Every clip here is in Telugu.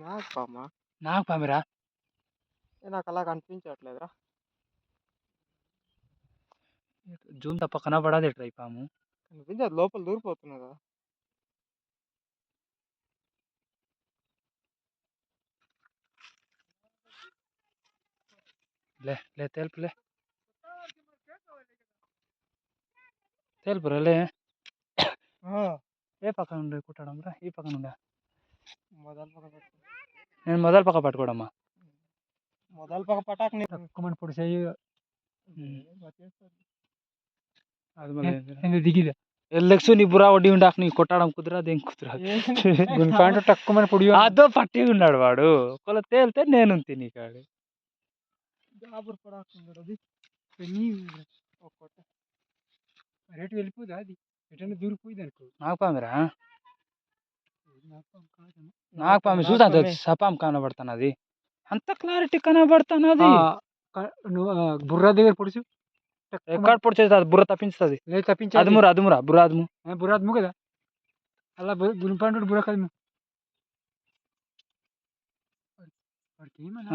నాగపామా? నాకు పామిరా. నాకు అలా కనిపించట్లేదురా. జూమ్ తప్ప కనబడదు ఎట్రా ఈ పాము. కనిపించదు, లోపల దూరిపోతున్నా కదా. లే లే తెలుపులే, తెలుపురా లే. ఏ పక్కన ఉండే కుట్టడం రా, ఈ పక్కన ఉండే. మొదలు పక్క పట్టుకో. నేను మొదలు పక్క పట్టుకోవడమ్మా. మొదలు పక్క పటాక్ తక్కువ పొడి చెయ్యి. అది మళ్ళీ దిగిదా ఎల్లెక్సు నీ బురా వడ్డీ ఉండాక నీ కొట్టడం కుదరా దేని కుదరా గుంపాంట తక్కువ పొడి అదో పట్టి ఉన్నాడు వాడు. ఒకవేళ తేలితే నేను తిని కాడు జాబుర్ పడాకున్నాడు అది. రేటు వెళ్ళిపోదా అది ఎటన్నా దూరిపోయింది అనుకో. నాగపామిరా, నాగపామి చూసా సపాం కనబడుతున్నది. అంత క్లారిటీ కనబడుతున్నది. నువ్వు బుర్ర దగ్గర పొడుచు, ఎక్కడ పొడిచేది అది బుర్ర తప్పించుతుంది. లేదు తప్పించు, అదుమురా అదుమురా బుర్ర అదుము, బుర్ర అదుము కదా. అలా గురిపాండు బుర్ర కదుము.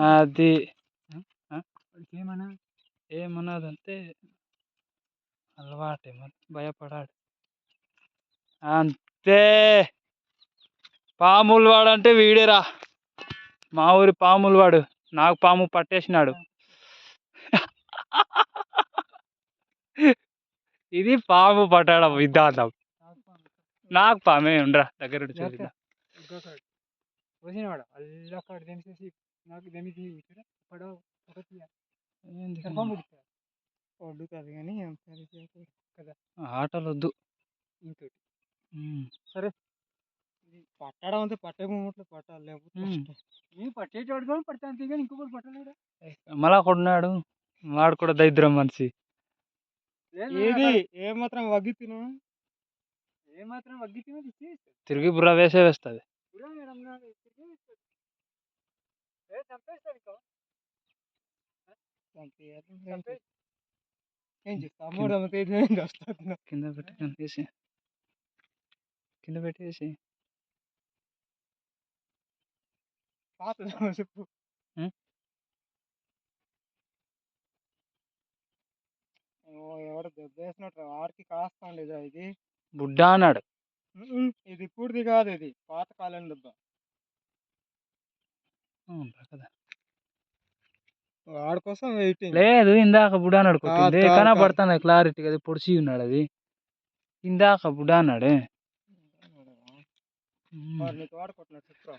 అది ఏమన్నదంటే అలవాటే మరి, భయపడాడు అంతే. పాములు వాడంటే వీడేరా, మా ఊరి పాములు వాడు. నాకు పాము పట్టేసినాడు. ఇది పాము పట్టడం విధానం. నాకు పామే ఉండరా దగ్గర వచ్చినవాడు అల్లక్కడ తెంచేసి నాకు వండుతుంది కానీ కదా ఆటలు వద్దు ఇంకోటి. సరే పట్టడం అంతే, పట్టే మూమెంట్లో పట్టాలి, లేకపోతే నేను పట్టేటోడు కూడా పడతాను కానీ ఇంకొకటి పట్టలేడు. మళ్ళా కొడున్నాడు వాడు కూడా దరిద్రం మనిషి. ఏది ఏమాత్రం వగ్గి తిను, ఏమాత్రం వగ్గి తిను తిరిగి బుర్ర వేస్తుంది. ఏం చేస్తా కింద పెట్టి కింద పెట్టేసి చెప్పు. ఎవరు దెబ్బ వేసినట్టు వాడికి కాస్తా ఉండేదా ఇది బుడ్డా అన్నాడు. ఇది పూర్తి కాదు, ఇది పాతకాలం దెబ్బ కదా. వాడి కోసం వెయిటింగ్. లేదు ఇందాక బుడ్డా అన్నాడు కొట్టింది కనబడుతున్నాయి క్లారిటీ అది పొడిచి ఉన్నాడు. అది ఇందాక బుడ్డా అన్నాడే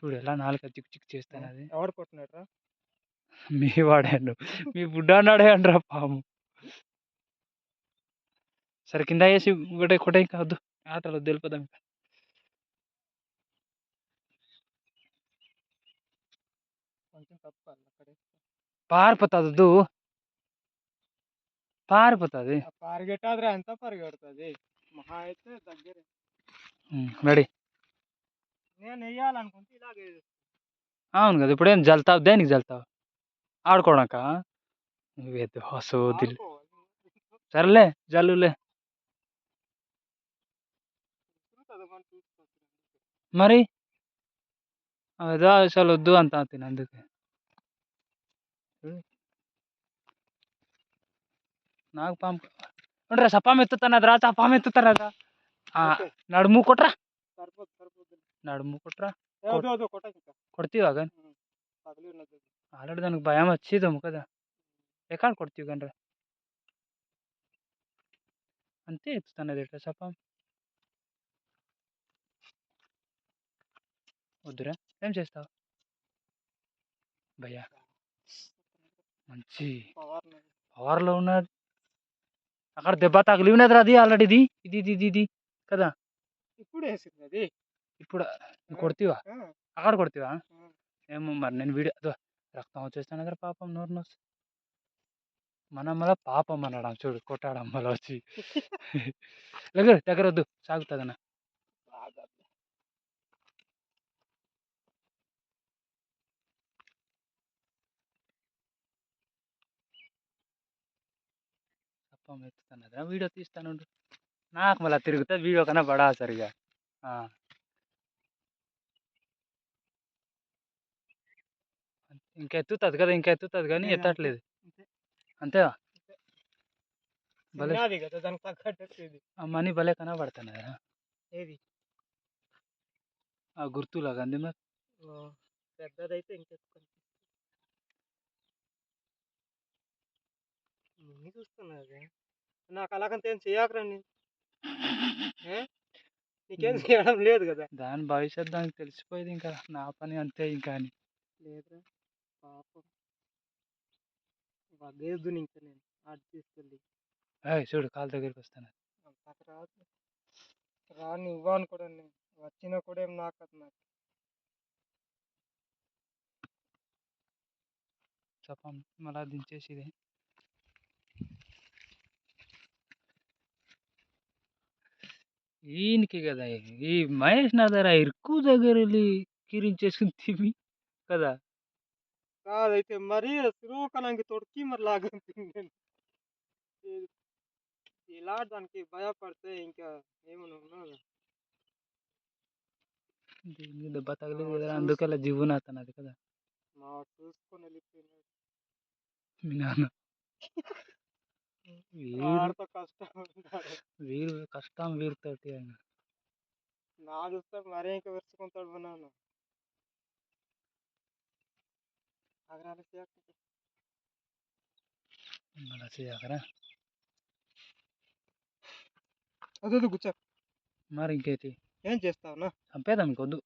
చూడు ఎలా నాలుక చిక్కు చిక్కు చేస్తాను. అది ఎవడు కొట్టినట్రా? మీ వాడాడు, మీ బుడ్డా అన్నాడే అంటారా పాము. సరే కింద వేసి ఒకటే కొట్టే ఇంకా వద్దు, ఆటలు తెలిపోదాం. కొంచెం తప్పాలి అక్కడే, పారిపోతుంది వద్దు, పారిపోతుంది. పరిగెట్టాదిరా, ఎంత పరిగెడుతుంది మహా అయితే దగ్గరే. రెడీ నేను వెయ్యాలనుకుంటే ఇలాగే. అవును కదా, ఇప్పుడు ఏం జల్తావు, దేనికి జల్తావు ఆడుకోవడాక. సోదిల్ సరేలే జల్లులే. మరి అదో అసలు వద్దు అంత తిని అందుకే నాకు పాము ఉండరా. సపాము ఎత్తుతున్నది రా, పాము ఎత్తుతున్నదా. నడుము కొట్రా, నడుము కొట్రా. కొడుతీవా కానీ ఆల్రెడీ దానికి భయం వచ్చేదేమో కదా. ఎక్కడ కొడుతీవి కానీ రా అంతే ఎత్తుతున్నది ఎట్లా సపాం. వద్దురా ఏం చేస్తావు భయ్యా, మంచి పవర్లో ఉన్నాడు. అక్కడ దెబ్బ తగిలి ఉన్నది అది ఆల్రెడీ. ఇది ఇది ఇది ఇది కదా ఇప్పుడు వేసింది అది. ఇప్పుడు కొడుతీవా, అక్కడ కొడుతీవా ఏమో మరి. నేను వీడియో రక్తం వచ్చేస్తాను కదా పాపం, నోరు నోసి మనం మళ్ళీ పాపం అనడం చూడు, కొట్టాడం మళ్ళీ వచ్చి దగ్గర దగ్గర వద్దు సాగుతుందన్న. సప్పం ఎత్తుతున్నదా వీడియో తీస్తాను నాకు మళ్ళీ తిరుగుతుంది వీడియో కన్నా పడా సరిగా. ఇంకా ఎత్తుతుంది కదా, ఇంకా ఎత్తుతుంది కానీ లేదు, ఎత్తట్లేదు. అంతే. అంతేగా? అంతే. భలే చిన్నది కదా దానికి తగ్గట్టు ఇది. ఆ మనీ భలే కనబడుతున్నాయా ఏది ఆ గుర్తులాగా అంది మరి. పెద్దదైతే ఇంకెక్కువ అన్నీ చూస్తున్నది. నాకు అలాగంత ఏం చేయకరా నీకేం చేయడం లేదు కదా. దాని భవిష్యత్తు దానికి తెలిసిపోయేది, ఇంకా నా పని అంతే ఇంకా అని. లేదురా పాపం వదిలేదు ఇంకా నేను ఆడు తీసుకెళ్ళి చూడు కాలు దగ్గరికి వస్తాను. అంతకు రాదు రాని ఇవ్వను కూడా నేను వచ్చినా కూడా ఏం నాకదు నాకు చెప్పం మళ్ళా దించేసి ఇది ఈయనకి కదా, ఈ మహేష్ నా దగ్గర ఇరుకు దగ్గర వెళ్ళి కిరించేసుకుని తిమి కదా. కాదైతే మరీ శ్రీకాళంకి తొడికి మరి లాగంటుంది ఇలా దానికి భయపడితే ఇంకా ఏమైనా ఉన్నదా దెబ్బ తగలేదు కదా, అందుకలా జీవున అతనది కదా. మా చూసుకొని వెళ్ళిపోయినాడు మీ నాన్న వాడితో కష్టం వీరు కష్టం వీరితోటి ఆయన. నా చూస్తే మరీ ఇంకా విరుచుకుంటాడు మా నాన్న అలా చేయకరా అదే కూర్చో మరి ఇంకేంటి ఏం చేస్తావునా చంపేద్దాం ఇంకొద్దు.